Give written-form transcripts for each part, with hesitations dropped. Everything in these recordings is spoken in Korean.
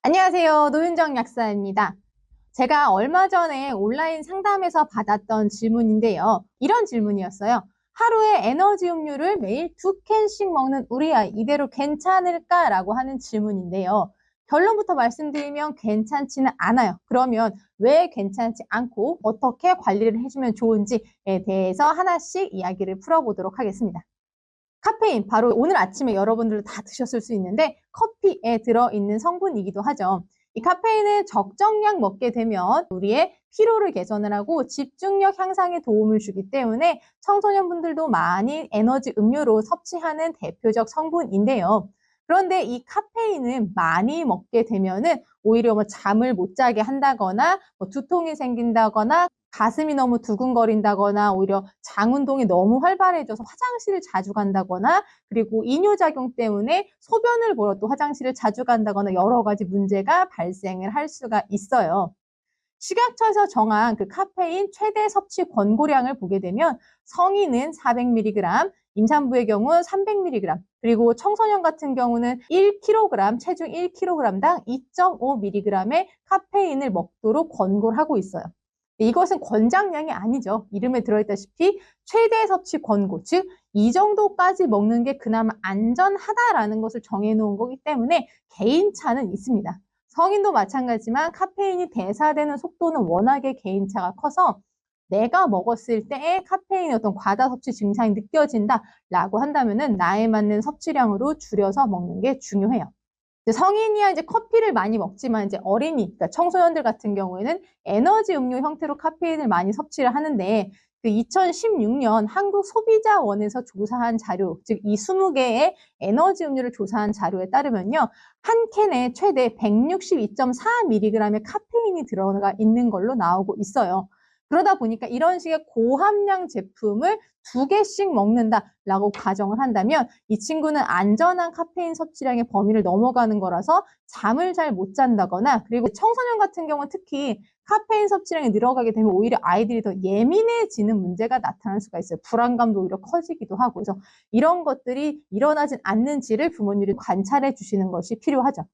안녕하세요. 노윤정 약사입니다. 제가 얼마 전에 온라인 상담에서 받았던 질문인데요. 이런 질문이었어요. 하루에 에너지 음료를 매일 2캔씩 먹는 우리 아이 이대로 괜찮을까라고 하는 질문인데요. 결론부터 말씀드리면 괜찮지는 않아요. 그러면 왜 괜찮지 않고 어떻게 관리를 해주면 좋은지에 대해서 하나씩 이야기를 풀어보도록 하겠습니다. 카페인, 바로 오늘 아침에 여러분들도 다 드셨을 수 있는데 커피에 들어있는 성분이기도 하죠. 이 카페인을 적정량 먹게 되면 우리의 피로를 개선을 하고 집중력 향상에 도움을 주기 때문에 청소년분들도 많이 에너지 음료로 섭취하는 대표적 성분인데요. 그런데 이 카페인을 많이 먹게 되면은 오히려 잠을 못 자게 한다거나 두통이 생긴다거나 가슴이 너무 두근거린다거나 오히려 장 운동이 너무 활발해져서 화장실을 자주 간다거나 그리고 이뇨작용 때문에 소변을 보러 또 화장실을 자주 간다거나 여러 가지 문제가 발생을 할 수가 있어요. 식약처에서 정한 그 카페인 최대 섭취 권고량을 보게 되면 성인은 400mg, 임산부의 경우 300mg, 그리고 청소년 같은 경우는 1kg, 체중 1kg당 2.5mg의 카페인을 먹도록 권고를 하고 있어요. 이것은 권장량이 아니죠. 이름에 들어있다시피 최대 섭취 권고, 즉 이 정도까지 먹는 게 그나마 안전하다라는 것을 정해놓은 거기 때문에 개인차는 있습니다. 성인도 마찬가지지만 카페인이 대사되는 속도는 워낙에 개인차가 커서 내가 먹었을 때의 카페인의 어떤 과다 섭취 증상이 느껴진다라고 한다면은 나에 맞는 섭취량으로 줄여서 먹는 게 중요해요. 성인이야 이제 커피를 많이 먹지만 이제 어린이, 그러니까 청소년들 같은 경우에는 에너지 음료 형태로 카페인을 많이 섭취를 하는데 그 2016년 한국소비자원에서 조사한 자료, 즉 이 20개의 에너지 음료를 조사한 자료에 따르면요. 한 캔에 최대 162.4mg의 카페인이 들어가 있는 걸로 나오고 있어요. 그러다 보니까 이런 식의 고함량 제품을 2개씩 먹는다라고 가정을 한다면 이 친구는 안전한 카페인 섭취량의 범위를 넘어가는 거라서 잠을 잘 못 잔다거나 그리고 청소년 같은 경우는 특히 카페인 섭취량이 늘어가게 되면 오히려 아이들이 더 예민해지는 문제가 나타날 수가 있어요. 불안감도 오히려 커지기도 하고 그래서 이런 것들이 일어나진 않는지를 부모님이 관찰해 주시는 것이 필요하죠.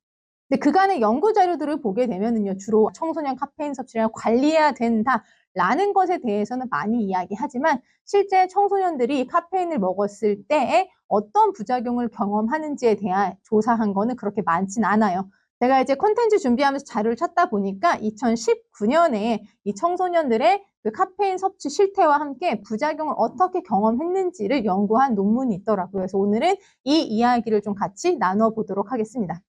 근데 그간의 연구 자료들을 보게 되면은요, 주로 청소년 카페인 섭취량을 관리해야 된다라는 것에 대해서는 많이 이야기하지만 실제 청소년들이 카페인을 먹었을 때에 어떤 부작용을 경험하는지에 대한 조사한 거는 그렇게 많진 않아요. 제가 이제 콘텐츠 준비하면서 자료를 찾다 보니까 2019년에 이 청소년들의 그 카페인 섭취 실태와 함께 부작용을 어떻게 경험했는지를 연구한 논문이 있더라고요. 그래서 오늘은 이 이야기를 좀 같이 나눠보도록 하겠습니다.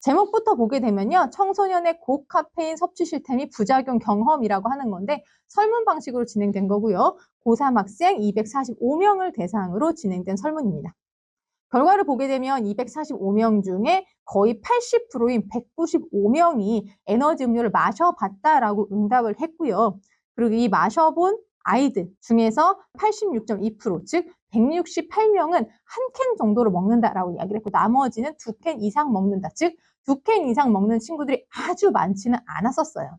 제목부터 보게 되면요. 청소년의 고카페인 섭취 실태 및 부작용 경험이라고 하는 건데 설문 방식으로 진행된 거고요. 고3 학생 245명을 대상으로 진행된 설문입니다. 결과를 보게 되면 245명 중에 거의 80%인 195명이 에너지 음료를 마셔봤다라고 응답을 했고요. 그리고 이 마셔본 아이들 중에서 86.2%, 즉 168명은 한 캔 정도로 먹는다라고 이야기를 했고 나머지는 2캔 이상 먹는다, 즉 2캔 이상 먹는 친구들이 아주 많지는 않았었어요.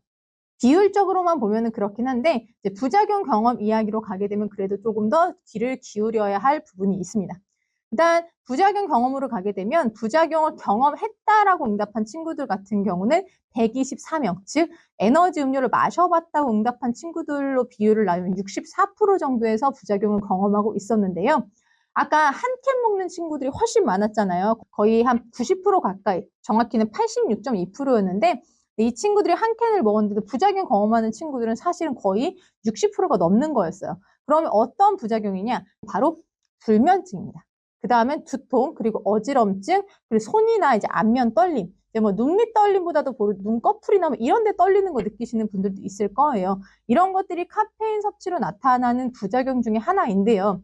비율적으로만 보면은 그렇긴 한데 이제 부작용 경험 이야기로 가게 되면 그래도 조금 더 귀를 기울여야 할 부분이 있습니다. 일단 부작용 경험으로 가게 되면 부작용을 경험했다라고 응답한 친구들 같은 경우는 124명, 즉 에너지 음료를 마셔봤다고 응답한 친구들로 비율을 나누면 64% 정도에서 부작용을 경험하고 있었는데요. 아까 한 캔 먹는 친구들이 훨씬 많았잖아요. 거의 한 90% 가까이, 정확히는 86.2%였는데 이 친구들이 한 캔을 먹었는데도 부작용 경험하는 친구들은 사실은 거의 60%가 넘는 거였어요. 그러면 어떤 부작용이냐? 바로 불면증입니다. 그 다음엔 두통, 그리고 어지럼증, 그리고 손이나 이제 안면 떨림, 이제 뭐 눈밑 떨림보다도 눈꺼풀이나 뭐 이런 데 떨리는 거 느끼시는 분들도 있을 거예요. 이런 것들이 카페인 섭취로 나타나는 부작용 중에 하나인데요.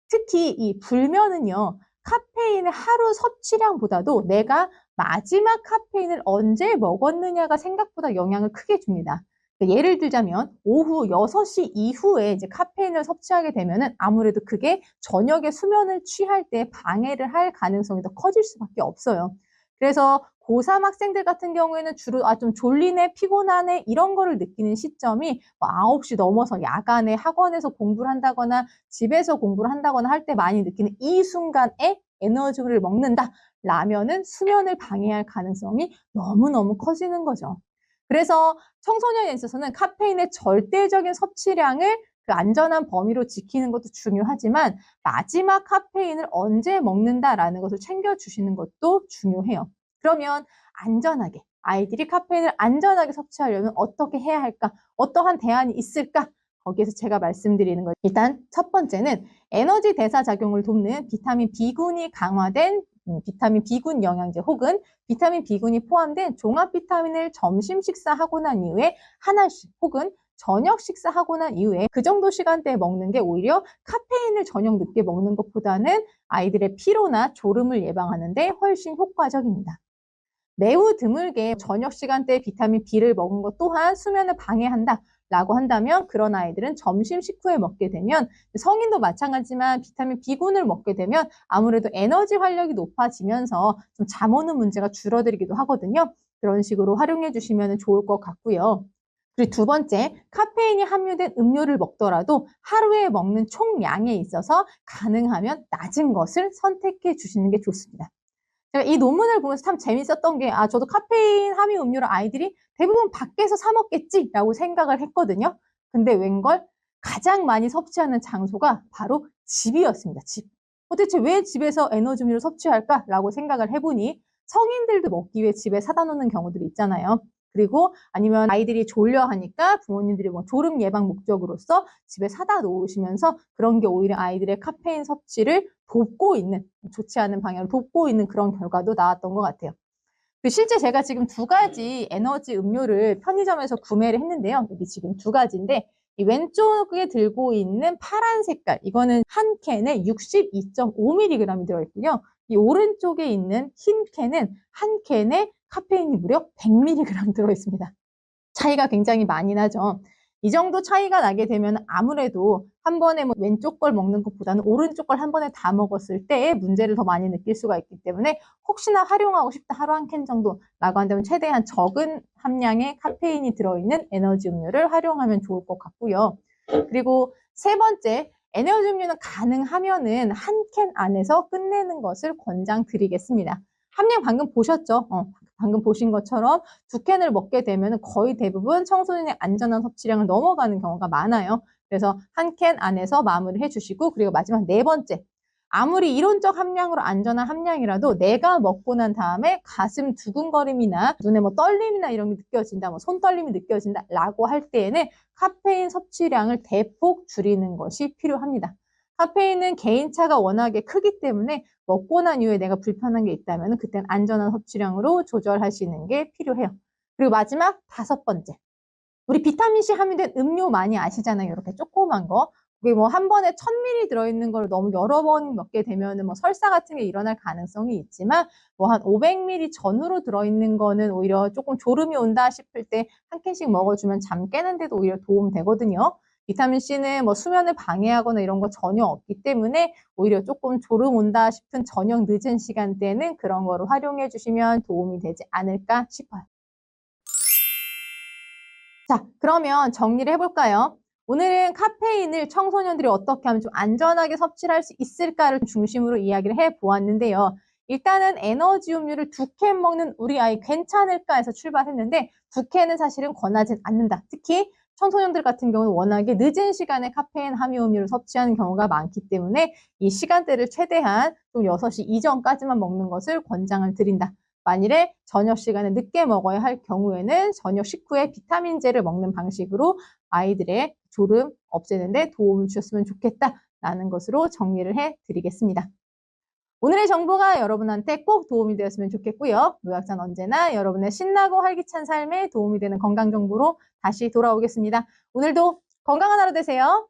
특히 이 불면은요, 카페인의 하루 섭취량보다도 내가 마지막 카페인을 언제 먹었느냐가 생각보다 영향을 크게 줍니다. 예를 들자면 오후 6시 이후에 이제 카페인을 섭취하게 되면은 아무래도 그게 저녁에 수면을 취할 때 방해를 할 가능성이 더 커질 수밖에 없어요. 그래서 고3 학생들 같은 경우에는 주로 좀 졸리네, 피곤하네 이런 거를 느끼는 시점이 9시 넘어서 야간에 학원에서 공부를 한다거나 집에서 공부를 한다거나 할 때 많이 느끼는 이 순간에 에너지를 먹는다 라면은 수면을 방해할 가능성이 너무너무 커지는 거죠. 그래서 청소년에 있어서는 카페인의 절대적인 섭취량을 그 안전한 범위로 지키는 것도 중요하지만 마지막 카페인을 언제 먹는다라는 것을 챙겨주시는 것도 중요해요. 그러면 안전하게 아이들이 카페인을 안전하게 섭취하려면 어떻게 해야 할까? 어떠한 대안이 있을까? 거기에서 제가 말씀드리는 거 일단 첫 번째는 에너지 대사 작용을 돕는 비타민 B군이 강화된 비타민 B군 영양제 혹은 비타민 B군이 포함된 종합 비타민을 점심 식사하고 난 이후에 하나씩 혹은 저녁 식사하고 난 이후에 그 정도 시간대에 먹는 게 오히려 카페인을 저녁 늦게 먹는 것보다는 아이들의 피로나 졸음을 예방하는 데 훨씬 효과적입니다. 매우 드물게 저녁 시간대에 비타민 B를 먹은 것 또한 수면을 방해한다 라고 한다면 그런 아이들은 점심 식후에 먹게 되면 성인도 마찬가지지만 비타민 B군을 먹게 되면 아무래도 에너지 활력이 높아지면서 좀 잠 오는 문제가 줄어들기도 하거든요. 그런 식으로 활용해 주시면 좋을 것 같고요. 그리고 두 번째, 카페인이 함유된 음료를 먹더라도 하루에 먹는 총량에 있어서 가능하면 낮은 것을 선택해 주시는 게 좋습니다. 제가 이 논문을 보면서 참 재밌었던 게 저도 카페인 함유 음료를 아이들이 대부분 밖에서 사 먹겠지라고 생각을 했거든요. 근데 웬걸 가장 많이 섭취하는 장소가 바로 집이었습니다. 집. 도대체 왜 집에서 에너지 음료를 섭취할까라고 생각을 해보니 성인들도 먹기 위해 집에 사다 놓는 경우들이 있잖아요. 그리고 아니면 아이들이 졸려 하니까 부모님들이 뭐 졸음 예방 목적으로서 집에 사다 놓으시면서 그런 게 오히려 아이들의 카페인 섭취를 돕고 있는, 좋지 않은 방향으로 돕고 있는 그런 결과도 나왔던 것 같아요. 실제 제가 지금 두 가지 에너지 음료를 편의점에서 구매를 했는데요. 여기 지금 두 가지인데 이 왼쪽에 들고 있는 파란 색깔, 이거는 한 캔에 62.5mg이 들어있고요. 이 오른쪽에 있는 흰 캔은 한 캔에 카페인이 무려 100mg 들어있습니다. 차이가 굉장히 많이 나죠. 이 정도 차이가 나게 되면 아무래도 한 번에 뭐 왼쪽 걸 먹는 것보다는 오른쪽 걸 한 번에 다 먹었을 때 문제를 더 많이 느낄 수가 있기 때문에 혹시나 활용하고 싶다 하루 한 캔 정도라고 한다면 최대한 적은 함량의 카페인이 들어있는 에너지 음료를 활용하면 좋을 것 같고요. 그리고 세 번째, 에너지 음료는 가능하면은 한 캔 안에서 끝내는 것을 권장드리겠습니다. 함량 방금 보셨죠? 방금 보신 것처럼 두 캔을 먹게 되면 거의 대부분 청소년의 안전한 섭취량을 넘어가는 경우가 많아요. 그래서 한 캔 안에서 마무리 해주시고 그리고 마지막 네 번째, 아무리 이론적 함량으로 안전한 함량이라도 내가 먹고 난 다음에 가슴 두근거림이나 눈에 뭐 떨림이나 이런 게 느껴진다, 뭐 손떨림이 느껴진다 라고 할 때에는 카페인 섭취량을 대폭 줄이는 것이 필요합니다. 카페인은 개인차가 워낙에 크기 때문에 먹고 난 이후에 내가 불편한 게 있다면 그때는 안전한 섭취량으로 조절하시는 게 필요해요. 그리고 마지막 다섯 번째, 우리 비타민C 함유된 음료 많이 아시잖아요. 이렇게 조그만 거. 그게 뭐 한 번에 1000ml 들어있는 걸 너무 여러 번 먹게 되면 뭐 설사 같은 게 일어날 가능성이 있지만 뭐 한 500ml 전후로 들어있는 거는 오히려 조금 졸음이 온다 싶을 때 한 캔씩 먹어주면 잠 깨는데도 오히려 도움 되거든요. 비타민C는 뭐 수면을 방해하거나 이런 거 전혀 없기 때문에 오히려 조금 졸음 온다 싶은 저녁 늦은 시간대에는 그런 거를 활용해 주시면 도움이 되지 않을까 싶어요. 자, 그러면 정리를 해볼까요? 오늘은 카페인을 청소년들이 어떻게 하면 좀 안전하게 섭취를 할 수 있을까를 중심으로 이야기를 해보았는데요. 일단은 에너지 음료를 두 캔 먹는 우리 아이 괜찮을까 해서 출발했는데 두 캔은 사실은 권하진 않는다. 특히 청소년들 같은 경우는 워낙에 늦은 시간에 카페인 함유 음료를 섭취하는 경우가 많기 때문에 이 시간대를 최대한 좀 6시 이전까지만 먹는 것을 권장을 드린다. 만일에 저녁 시간에 늦게 먹어야 할 경우에는 저녁 식후에 비타민제를 먹는 방식으로 아이들의 졸음 없애는 데 도움을 주셨으면 좋겠다라는 것으로 정리를 해드리겠습니다. 오늘의 정보가 여러분한테 꼭 도움이 되었으면 좋겠고요. 노약자는 언제나 여러분의 신나고 활기찬 삶에 도움이 되는 건강 정보로 다시 돌아오겠습니다. 오늘도 건강한 하루 되세요.